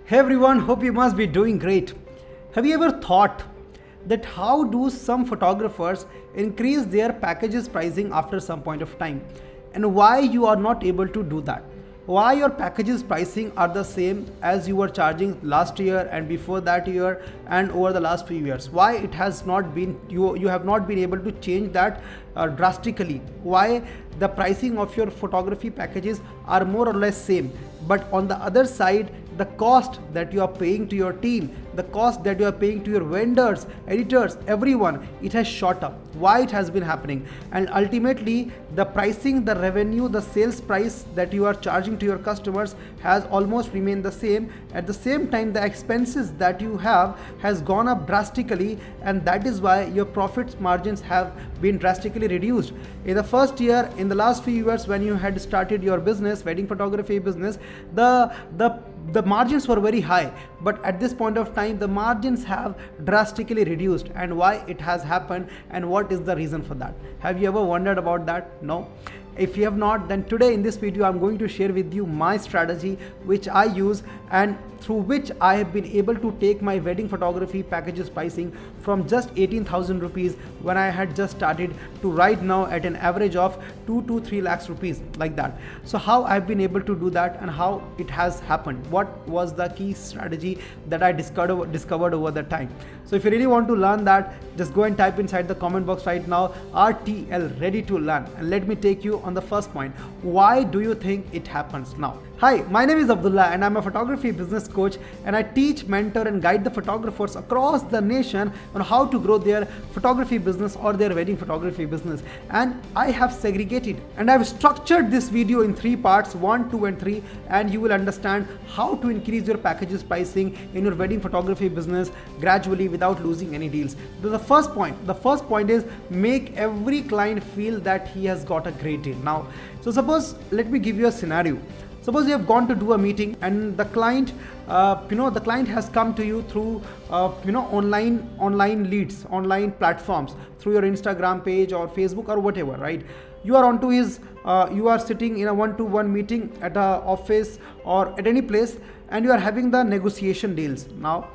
Hey everyone, hope you must be doing great. Have you ever thought that how do some photographers increase their packages pricing after some point of time, and why you are not able to do that? Why your packages pricing are the same as you were charging last year and before that year and over the last few years? Why it has not been you have not been able to change that drastically? Why the pricing of your photography packages are more or less same, but on the other side the cost that you are paying to your team, the cost that you are paying to your vendors, editors, everyone, it has shot up? Why it has been happening? And ultimately the pricing, the revenue, the sales price that you are charging to your customers has almost remained the same. At the same time, the expenses that you have has gone up drastically, and that is why your profit margins have been drastically reduced. In the first year, in the last few years, when you had started your business, wedding photography business, the margins were very high, but at this point of time the margins have drastically reduced. And why it has happened, and what is the reason for that? Have you ever wondered about that? No? If you have not, then today in this video I'm going to share with you my strategy which I use and through which I have been able to take my wedding photography packages pricing from just 18,000 rupees when I had just started to right now at an average of 2 to 3 lakhs rupees, like that. So how I've been able to do that and how it has happened? What was the key strategy that I discovered over the time? So if you really want to learn that, just go and type inside the comment box right now RTL, ready to learn, and let me take you on the first point. Why do you think it happens now? Hi, my name is Abdullah and I'm a photography business coach, and I teach, mentor and guide the photographers across the nation on how to grow their photography business or their wedding photography business. And I have segregated and I've structured this video in 3 parts, 1, 2 and 3, and you will understand how to increase your packages pricing in your wedding photography business gradually without losing any deals. The first point is make every client feel that he has got a great deal. Now, so suppose, let me give you a scenario. Suppose you have gone to do a meeting and the client, the client has come to you through, online leads, online platforms, through your Instagram page or Facebook or whatever, right? You are onto his, you are sitting in a one-to-one meeting at a office or at any place, and you are having the negotiation deals. Now,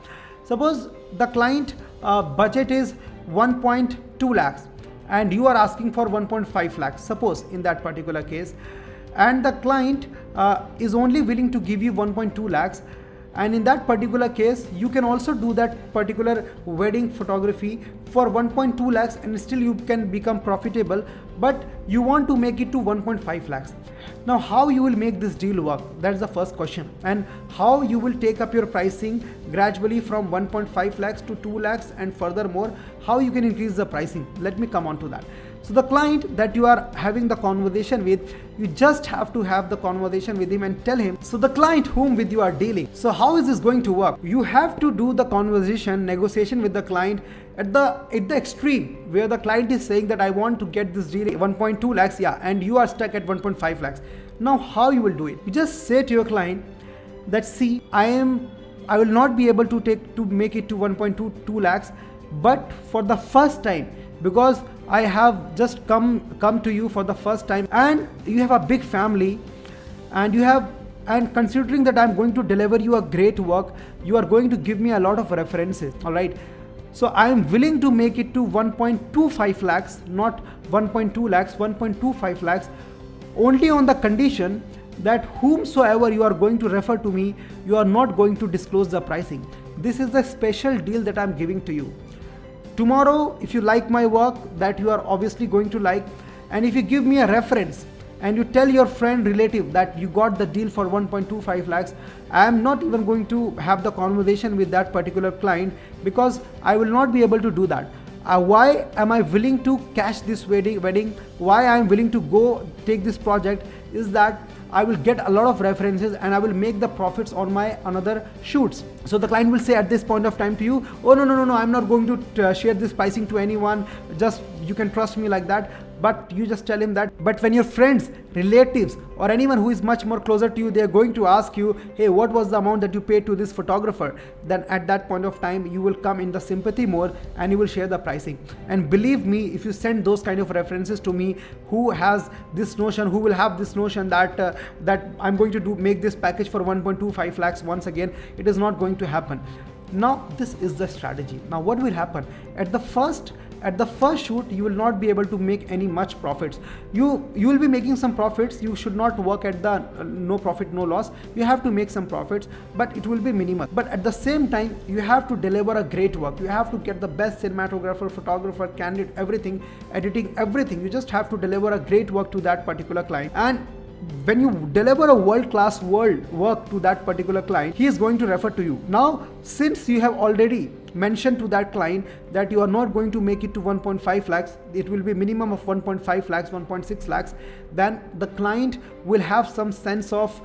suppose the client budget is 1.2 lakhs and you are asking for 1.5 lakhs, suppose in that particular case, and the client is only willing to give you 1.2 lakhs, and in that particular case you can also do that particular wedding photography for 1.2 lakhs and still you can become profitable, but you want to make it to 1.5 lakhs. Now how you will make this deal work? That's the first question. And how you will take up your pricing gradually from 1.5 lakhs to 2 lakhs, and furthermore how you can increase the pricing. Let me come on to that. So the client that you are having the conversation with, you just have to have the conversation with him and tell him, so the client whom with you are dealing, so how is this going to work? You have to do the conversation, negotiation with the client at the extreme, where the client is saying that I want to get this deal 1.2 lakhs, yeah, and you are stuck at 1.5 lakhs. Now how you will do it? You just say to your client that, see, I will not be able to make it to 1.2 lakhs, but for the first time, because I have just come to you for the first time, and you have a big family, and considering that I'm going to deliver you a great work, you are going to give me a lot of references, all right? So I am willing to make it to 1.25 lakhs, not 1.2 lakhs, 1.25 lakhs, only on the condition that whomsoever you are going to refer to me, you are not going to disclose the pricing. This is the special deal that I'm giving to you. Tomorrow, if you like my work, that you are obviously going to like, and if you give me a reference and you tell your friend, relative that you got the deal for 1.25 lakhs, I am not even going to have the conversation with that particular client, because I will not be able to do that. Why am I willing to cash this wedding? Why I am willing to go take this project is that I will get a lot of references and I will make the profits on my another shoots. So the client will say at this point of time to you, oh no, I'm not going to share this pricing to anyone, just you can trust me, like that. but you just tell him that. But when your friends, relatives, or anyone who is much more closer to you, they are going to ask you, hey, what was the amount that you paid to this photographer, then at that point of time you will come in the sympathy mode and you will share the pricing. And believe me, if you send those kind of references to me, who has this notion, who will have this notion that I'm going to make this package for 1.25 lakhs, once again, it is not going to happen. Now this is the strategy. Now what will happen at the first shoot? You will not be able to make any much profits. You will be making some profits. You should not work at the no profit no loss. You have to make some profits, but it will be minimal. But at the same time, you have to deliver a great work. You have to get the best cinematographer, photographer, candidate, everything, editing, everything. You just have to deliver a great work to that particular client. And when you deliver a world-class work to that particular client, he is going to refer to you. Now, since you have already mentioned to that client that you are not going to make it to 1.5 lakhs, it will be minimum of 1.5 lakhs, 1.6 lakhs, then the client will have some sense of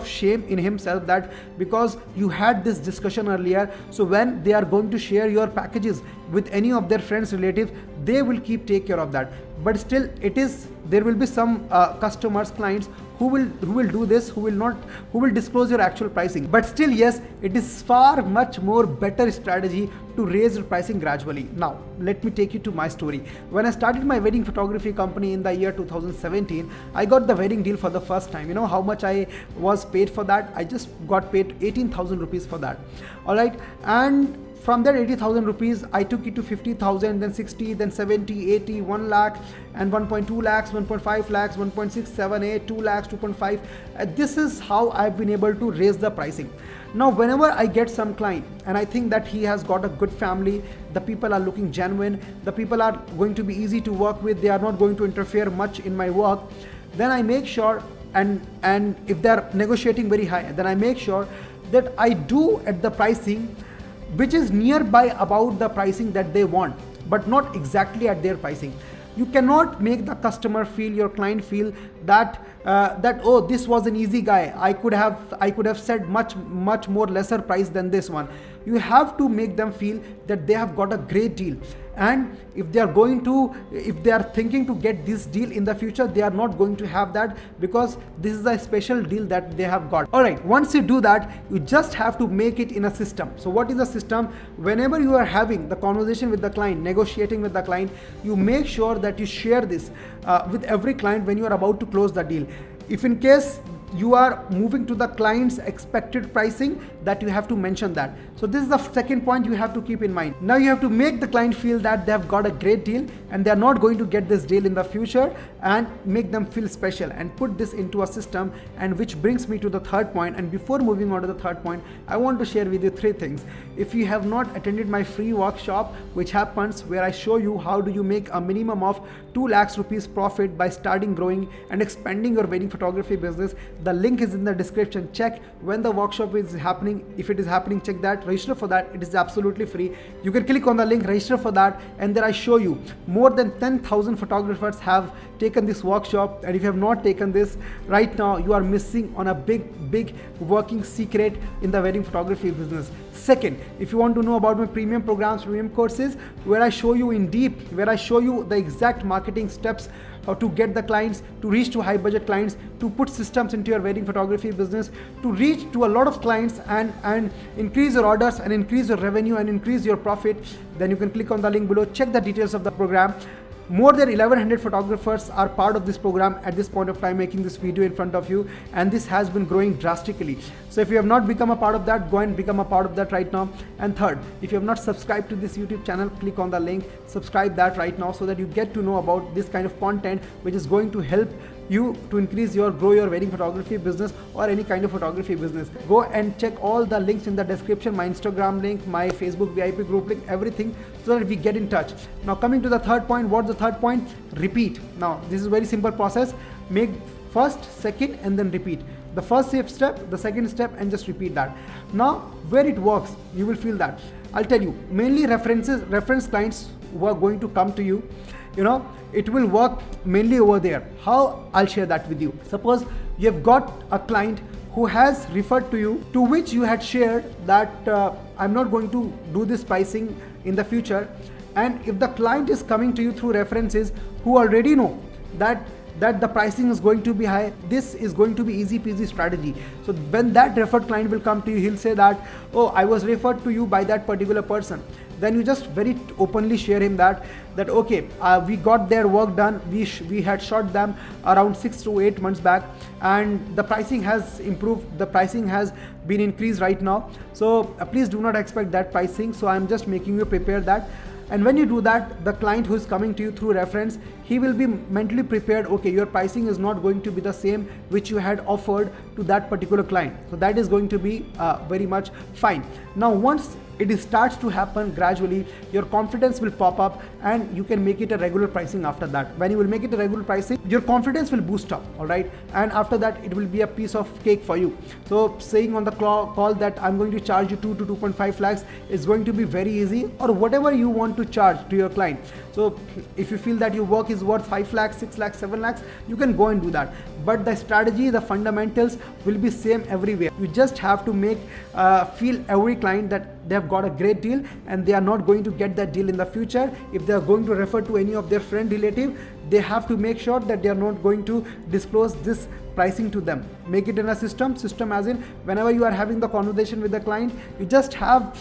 shame in himself, that because you had this discussion earlier, so when they are going to share your packages with any of their friends, relatives, they will take care of that. But still, there will be some customers, clients who will do this, who will disclose your actual pricing. But still, yes, it is far much more better strategy to raise your pricing gradually. Now let me take you to my story. When I started my wedding photography company in the year 2017, I got the wedding deal for the first time. You know how much I was paid for that? I just got paid 18,000 rupees for that. All right, and from that 80,000 rupees, I took it to 50,000, then 60, then 70, 80, 1 lakh, and 1.2 lakhs, 1.5 lakhs, 1.678, 2 lakhs, 2.5. This is how I've been able to raise the pricing. Now, whenever I get some client and I think that he has got a good family, the people are looking genuine, the people are going to be easy to work with, they are not going to interfere much in my work, then I make sure, and if they are negotiating very high, then I make sure that I do at the pricing which is nearby about the pricing that they want, but not exactly at their pricing. You cannot make the customer feel, your client feel that oh, this was an easy guy, I could have said much more lesser price than this one. You have to make them feel that they have got a great deal, and if they are thinking to get this deal in the future, they are not going to have that, because this is a special deal that they have got. All right, once you do that, you just have to make it in a system. So what is a system? Whenever you are having the conversation with the client, negotiating with the client, you make sure that you share this with every client when you are about to close the deal. If in case you are moving to the client's expected pricing, that you have to mention that. So this is the second point you have to keep in mind. Now you have to make the client feel that they have got a great deal and they are not going to get this deal in the future, and make them feel special and put this into a system. And which brings me to the third point. And before moving on to the third point, I want to share with you 3 things. If you have not attended my free workshop, which happens where I show you how do you make a minimum of 2 lakhs rupees profit by starting, growing and expanding your wedding photography business, the link is in the description. Check when the workshop is happening. If it is happening, check that, register for that. It is absolutely free. You can click on the link, register for that, and there I show you more than 10,000 photographers have taken this workshop. And if you have not taken this right now, you are missing on a big working secret in the wedding photography business. Second, if you want to know about my premium programs, premium courses, where I show you in deep, where I show you the exact marketing steps, how to get the clients, to reach to high budget clients, to put systems into your wedding photography business, to reach to a lot of clients and increase your orders and increase your revenue and increase your profit, then you can click on the link below. Check the details of the program. More than 1100 photographers are part of this program at this point of time, making this video in front of you, and this has been growing drastically. So if you have not become a part of that, go and become a part of that right now. And third, if you have not subscribed to this YouTube channel, click on the link, subscribe that right now, so that you get to know about this kind of content which is going to help you to grow your wedding photography business or any kind of photography business. Go and check all the links in the description, my Instagram link, my Facebook VIP group link, everything, so that we get in touch. Now coming to the third point. What's the third point? Repeat. Now this is a very simple process. Make first, second, and then repeat. The first step, the second step, and just repeat that. Now where it works, you will feel that. I'll tell you, mainly reference clients who are going to come to you, it will work mainly over there. How? I'll share that with you. Suppose you have got a client who has referred to you, to which you had shared that I'm not going to do this pricing in the future, And if the client is coming to you through references who already know that the pricing is going to be high, this is going to be easy peasy strategy. So when that referred client will come to you, he'll say that, oh, I was referred to you by that particular person. Then you just very openly share him that okay, we got their work done, we had shot them around 6 to 8 months back, and the pricing has improved, the pricing has been increased right now, so please do not expect that pricing, so I'm just making you prepare that. And when you do that, the client who is coming to you through reference, he will be mentally prepared, okay, your pricing is not going to be the same which you had offered to that particular client. So that is going to be very much fine. Now once it starts to happen gradually, your confidence will pop up and you can make it a regular pricing after that. When you will make it a regular pricing, your confidence will boost up, all right? And after that, it will be a piece of cake for you. So saying on the call that I'm going to charge you 2 to 2.5 lakhs is going to be very easy, or whatever you want to charge to your client. So if you feel that your work is worth 5 lakhs, 6 lakhs, 7 lakhs, you can go and do that. But the strategy, the fundamentals will be same everywhere. You just have to make feel every client that they have got a great deal and they are not going to get that deal in the future. If they are going to refer to any of their friend, relative, they have to make sure that they are not going to disclose this pricing to them. Make it in a system as in whenever you are having the conversation with the client, you just have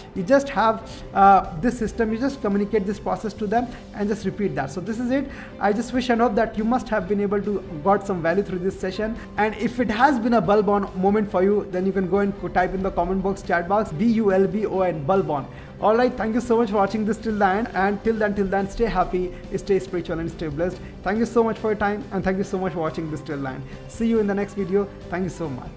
this system, you just communicate this process to them and just repeat that. So this is it. I just wish and hope that you must have been able to got some value through this session, and if it has been a bulb on moment for you, then you can go and type in the comment box, chat box, BULBON, bulb on. Alright, thank you so much for watching this till the end, and till then stay happy, stay spiritual and stay blessed. Thank you so much for your time, and thank you so much for watching this till the end. See you in the next video. Thank you so much.